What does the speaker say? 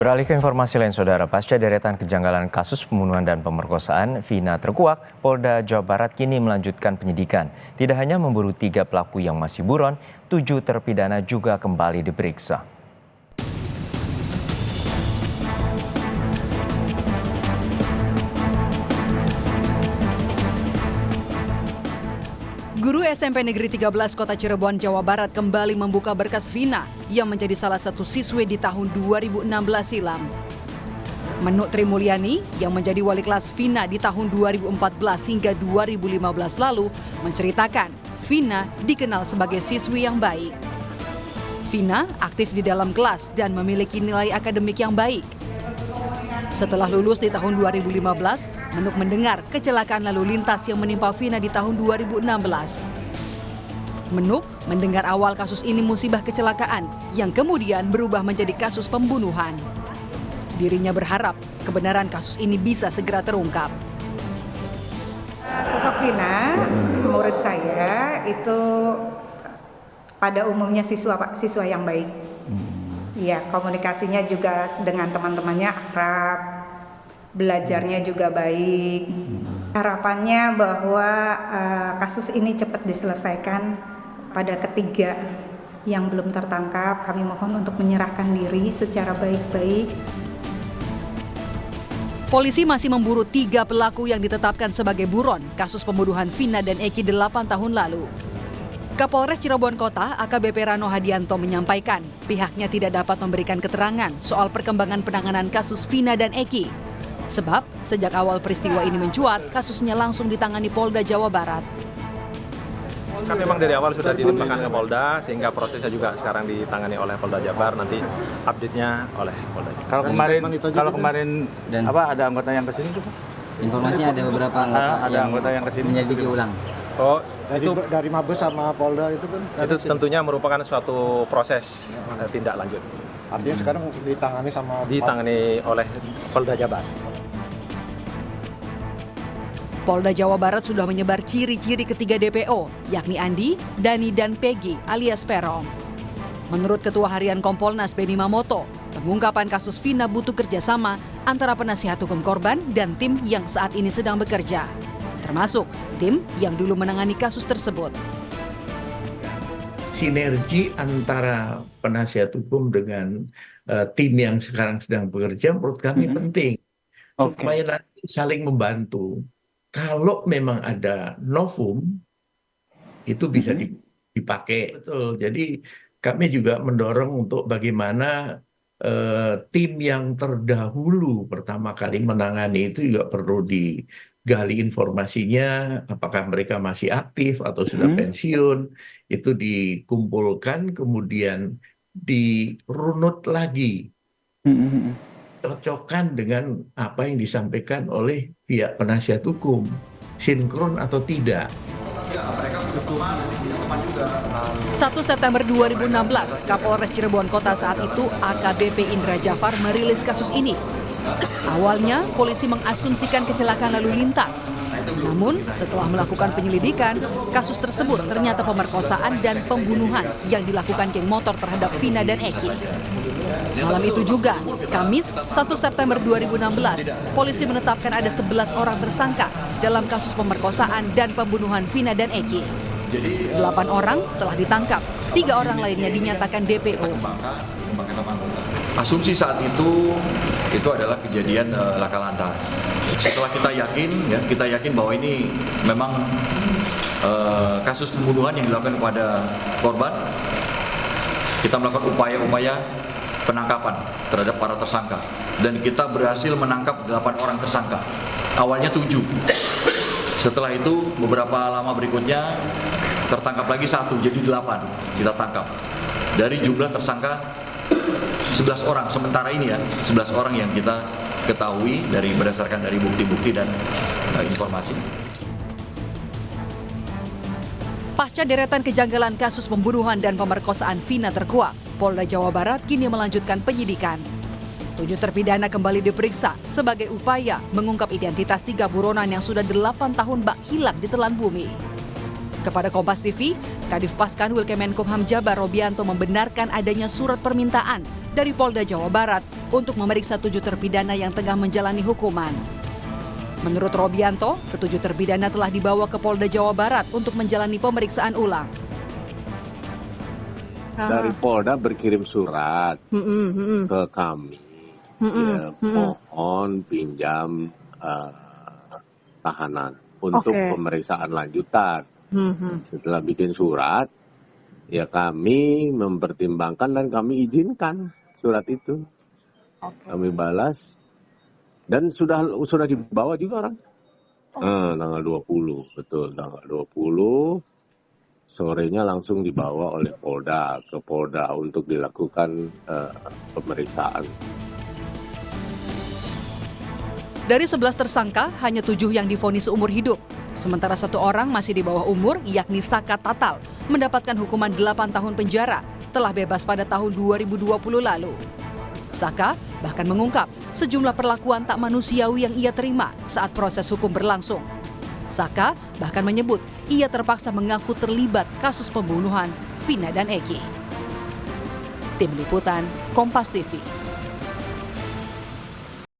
Beralih ke informasi lain, Saudara. Pasca deretan kejanggalan kasus pembunuhan dan pemerkosaan Vina terkuak, Polda Jawa Barat kini melanjutkan penyidikan. Tidak hanya memburu 3 pelaku yang masih buron, 7 terpidana juga kembali diperiksa. Guru SMP Negeri 13 Kota Cirebon, Jawa Barat kembali membuka berkas Vina yang menjadi salah satu siswi di tahun 2016 silam. Menuk Tri Mulyani yang menjadi wali kelas Vina di tahun 2014 hingga 2015 lalu menceritakan Vina dikenal sebagai siswi yang baik. Vina aktif di dalam kelas dan memiliki nilai akademik yang baik. Setelah lulus di tahun 2015, Menuk mendengar kecelakaan lalu lintas yang menimpa Vina di tahun 2016. Menuk mendengar awal kasus ini musibah kecelakaan yang kemudian berubah menjadi kasus pembunuhan. Dirinya berharap kebenaran kasus ini bisa segera terungkap. Sosok Vina, menurut saya itu pada umumnya siswa yang baik. Ya, komunikasinya juga dengan teman-temannya akrab, belajarnya juga baik. Harapannya bahwa kasus ini cepat diselesaikan pada ketiga yang belum tertangkap. Kami mohon untuk menyerahkan diri secara baik-baik. Polisi masih memburu 3 pelaku yang ditetapkan sebagai buron kasus pembunuhan Vina dan Eki 8 tahun lalu. Kapolres Cirebon Kota AKBP Rano Hadianto menyampaikan pihaknya tidak dapat memberikan keterangan soal perkembangan penanganan kasus Vina dan Eki. Sebab sejak awal peristiwa ini mencuat, kasusnya langsung ditangani Polda Jawa Barat. Kan memang dari awal sudah dilimpahkan ke Polda, sehingga prosesnya juga sekarang ditangani oleh Polda Jabar, nanti update-nya oleh Polda Jabar. Kalau kemarin dan ada anggota yang kesini tuh? Informasinya ada beberapa anggota yang kesini menyelidiki ulang. Oh, itu dari Mabes sama Polda itu kan? Itu tentunya merupakan suatu proses tindak lanjut. Artinya sekarang ditangani oleh Polda Jabar. Polda Jawa Barat sudah menyebar ciri-ciri ketiga DPO, yakni Andi, Dani, dan Peggy alias Peron. Menurut Ketua Harian Kompolnas Benny Mamoto, pengungkapan kasus Vina butuh kerjasama antara penasihat hukum korban dan tim yang saat ini sedang bekerja, termasuk tim yang dulu menangani kasus tersebut. Sinergi antara penasihat hukum dengan tim yang sekarang sedang bekerja menurut kami penting, supaya nanti saling membantu. Kalau memang ada novum, itu bisa dipakai. Betul. Jadi kami juga mendorong untuk bagaimana tim yang terdahulu pertama kali menangani itu juga perlu digali informasinya, apakah mereka masih aktif atau sudah pensiun, itu dikumpulkan kemudian dirunut lagi. Cocokkan dengan apa yang disampaikan oleh pihak penasihat hukum, sinkron atau tidak. 1 September 2016, Kapolres Cirebon Kota saat itu AKBP Indra Jafar merilis kasus ini. Awalnya, polisi mengasumsikan kecelakaan lalu lintas. Namun, setelah melakukan penyelidikan, kasus tersebut ternyata pemerkosaan dan pembunuhan yang dilakukan geng motor terhadap Vina dan Eki. Malam itu juga, Kamis 1 September 2016, polisi menetapkan ada 11 orang tersangka dalam kasus pemerkosaan dan pembunuhan Vina dan Eki. 8 orang telah ditangkap, 3 orang lainnya dinyatakan DPO. Asumsi saat itu adalah kejadian laka lantas. Setelah kita yakin bahwa ini memang kasus pembunuhan yang dilakukan kepada korban, kita melakukan upaya-upaya penangkapan terhadap para tersangka, dan kita berhasil menangkap 8 orang tersangka. Awalnya 7. Setelah itu beberapa lama berikutnya tertangkap lagi 1, jadi 8 kita tangkap. Dari jumlah tersangka 11 orang sementara ini 11 orang yang kita ketahui berdasarkan dari bukti-bukti dan informasi. Pasca deretan kejanggalan kasus pembunuhan dan pemerkosaan Vina terkuak, Polda Jawa Barat kini melanjutkan penyidikan. 7 terpidana kembali diperiksa sebagai upaya mengungkap identitas 3 buronan yang sudah 8 tahun hilang di telan bumi. Kepada Kompas TV, Kadif Paskanwil Kemenkumham Jabar Robianto membenarkan adanya surat permintaan dari Polda Jawa Barat untuk memeriksa 7 terpidana yang tengah menjalani hukuman. Menurut Robianto, ke-7 terpidana telah dibawa ke Polda Jawa Barat untuk menjalani pemeriksaan ulang. Dari Polda berkirim surat ke kami, ya, mohon pinjam tahanan untuk pemeriksaan lanjutan. Setelah bikin surat, ya kami mempertimbangkan dan kami izinkan surat itu. Kami balas dan sudah dibawa juga orang. Tanggal 20, betul tanggal 20. Sorenya langsung dibawa oleh Polda ke Polda untuk dilakukan pemeriksaan. Dari 11 tersangka, hanya 7 yang divonis seumur hidup. Sementara 1 orang masih di bawah umur, yakni Saka Tatal, mendapatkan hukuman 8 tahun penjara, telah bebas pada tahun 2020 lalu. Saka bahkan mengungkap sejumlah perlakuan tak manusiawi yang ia terima saat proses hukum berlangsung. Saka bahkan menyebut ia terpaksa mengaku terlibat kasus pembunuhan Vina dan Eki. Tim Liputan, Kompas TV.